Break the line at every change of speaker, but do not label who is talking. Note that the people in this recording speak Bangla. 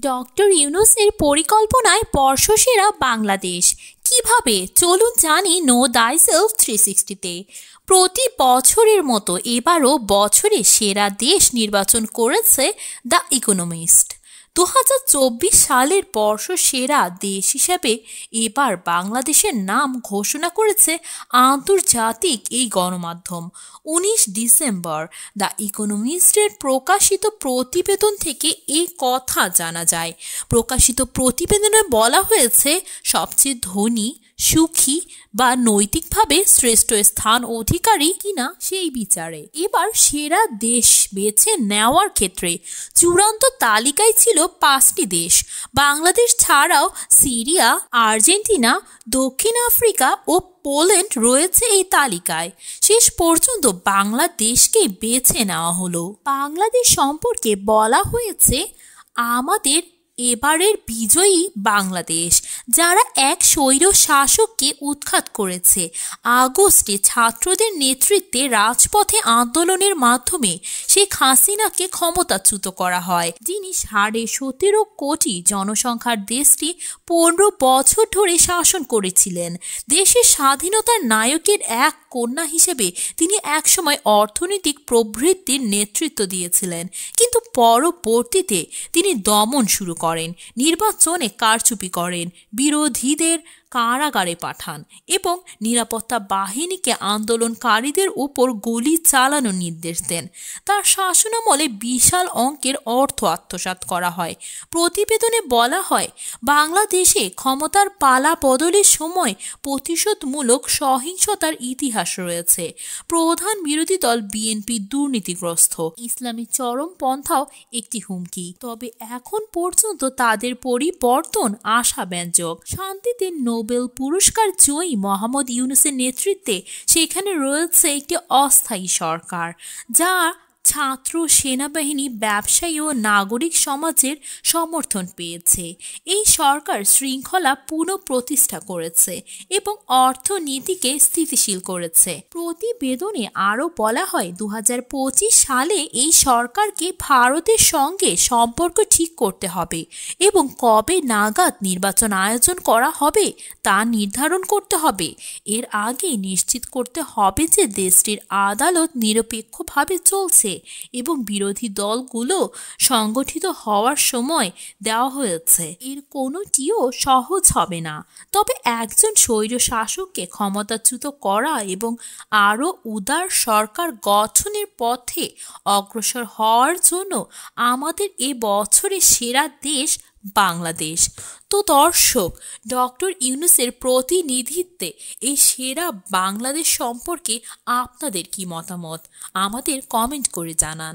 ডক্টর ইউনূসের পরিকল্পনায় বর্ষসেরা বাংলাদেশ কিভাবে, চলুন জানি নো দাইসেলফ 360-তে। প্রতি বছরের মতো এবারও বছরের সেরা দেশ নির্বাচন করেছে দ্য ইকোনমিস্ট। 2024 সালের বর্ষসেরা দেশ হিসেবে এবার বাংলাদেশের নাম ঘোষণা করেছে আন্তর্জাতিক এই গণমাধ্যম। 19 ডিসেম্বর দ্য ইকোনমিস্টের প্রকাশিত প্রতিবেদন থেকে এই কথা জানা যায়। প্রকাশিত প্রতিবেদনে বলা হয়েছে, সবচেয়ে ধনী, সুখী বা নৈতিকভাবে শ্রেষ্ঠ স্থান অধিকারী কিনা সেই বিচারে এবার সেরা দেশ বেছে নেওয়ার ক্ষেত্রে চূড়ান্ত তালিকায় ছিল 5টি দেশ। বাংলাদেশ ছাড়াও সিরিয়া, আর্জেন্টিনা, দক্ষিণ আফ্রিকা ও পোল্যান্ড রয়েছে এই তালিকায়। শেষ পর্যন্ত বাংলাদেশকে বেছে নেওয়া হলো। বাংলাদেশ সম্পর্কে বলা হয়েছে, আমাদের এবারের বিজয়ী বাংলাদেশ, যারা এক স্বৈর শাসককে উৎখাত করেছে। আগস্টে ছাত্রদের নেতৃত্বে রাজপথে আন্দোলনের মাধ্যমে শেখ হাসিনাকে ক্ষমতাচ্যুত করা হয়, যিনি 17.5 কোটি জনসংখ্যার দেশটি 15 বছর ধরে শাসন করেছিলেন। দেশের স্বাধীনতার নায়কের এক কন্যা হিসেবে তিনি একসময় অর্থনৈতিক প্রবৃদ্ধির নেতৃত্ব দিয়েছিলেন, কিন্তু পরবর্তীতে তিনি দমন শুরু করেন, নির্বাচনে কারচুপি করেন, বিরোধীদের কারাগারে পাঠান এবং নিরাপত্তা বাহিনীকে আন্দোলনকারীদের উপর গুলি চালানোর নির্দেশ দেন। তার শাসনামলে বিশাল অঙ্কের অর্থ আত্মসাৎ করা হয়। প্রতিবেদনে বলা হয়, বাংলাদেশে ক্ষমতার পালা বদলের সময় প্রতিশোধমূলক সহিংসতার ইতিহাস রয়েছে। প্রধান বিরোধী দল বিএনপি দুর্নীতিগ্রস্ত, ইসলামী চরমপন্থাও একটি হুমকি, তবে এখন পর্যন্ত তাদের পরিবর্তন আশাব্যঞ্জক। শান্তিতে নোবেল পুরস্কার জয়ী মোহাম্মদ ইউনূসের নেতৃত্বে সেখানে রয়েছে একটি অস্থায়ী সরকার, যা ছাত্র, সেনাবাহিনী, ব্যবসায়ী ও নাগরিক সমাজের সমর্থন পেয়েছে। এই সরকার শৃঙ্খলা পুনঃপ্রতিষ্ঠা করেছে এবং অর্থনীতিকে স্থিতিশীল করেছে। প্রতিবেদনে আরও বলা হয়, 2025 সালে এই সরকারকে ভারতের সঙ্গে সম্পর্ক ঠিক করতে হবে এবং কবে নাগাদ নির্বাচন আয়োজন করা হবে তা নির্ধারণ করতে হবে। এর আগে নিশ্চিত করতে হবে যে দেশটির আদালত নিরপেক্ষভাবে চলছে এবং বিরোধী দলগুলো সংগঠিত হওয়ার সময় দেওয়া হয়েছে। এর কোনোটিও সহজ হবে না, তবে একজন স্বৈর শাসককে ক্ষমতাচ্যুত করা এবং আরও উদার সরকার গঠনের পথে অগ্রসর হওয়ার জন্য আমাদের এ বছরের সেরা দেশ বাংলাদেশ। তো দর্শক, ডক্টর ইউনূসের প্রতিনিধিত্বে এই সেরা বাংলাদেশ সম্পর্কে আপনাদের কি মতামত আমাদের কমেন্ট করে জানান।